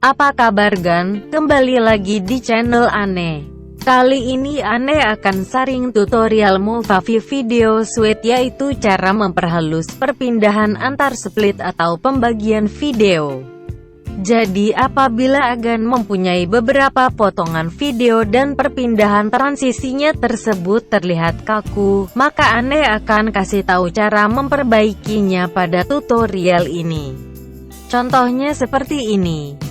Apa kabar Gan? Kembali lagi di channel Aneh. Kali ini Aneh akan sharing tutorial Movavi Video Suite, yaitu cara memperhalus perpindahan antar split atau pembagian video. Jadi apabila Agan mempunyai beberapa potongan video dan perpindahan transisinya tersebut terlihat kaku, maka Aneh akan kasih tahu cara memperbaikinya pada tutorial ini. Contohnya seperti ini.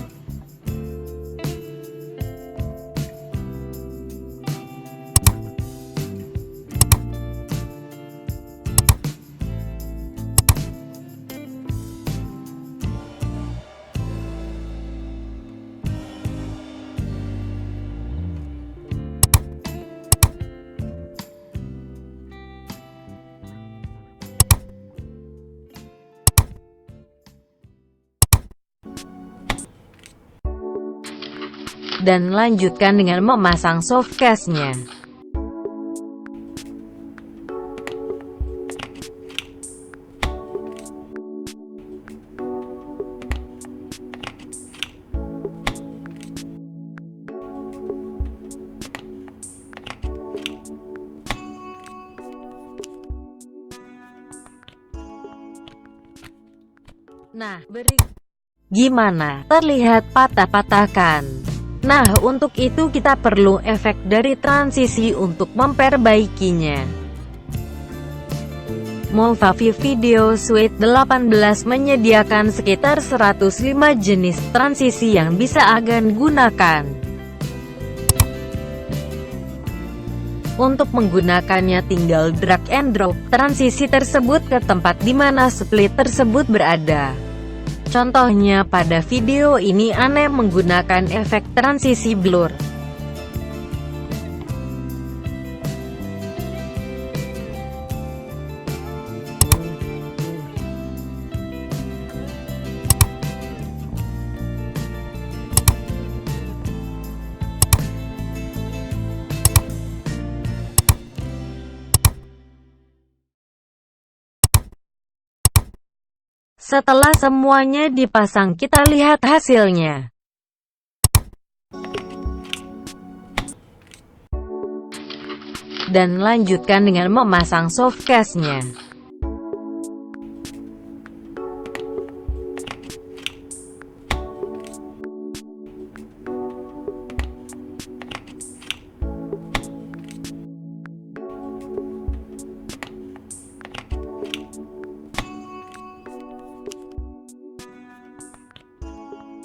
Dan lanjutkan dengan memasang softcase-nya. Nah, gimana? Terlihat patah-patahkan? Nah, untuk itu kita perlu efek dari transisi untuk memperbaikinya. Movavi Video Suite 18 menyediakan sekitar 105 jenis transisi yang bisa Agan gunakan. Untuk menggunakannya tinggal drag and drop transisi tersebut ke tempat di mana split tersebut berada. Contohnya pada video ini Aneh menggunakan efek transisi blur. Setelah semuanya dipasang, kita lihat hasilnya. Dan lanjutkan dengan memasang softcase-nya.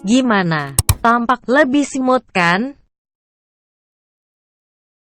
Gimana? Tampak lebih smooth kan?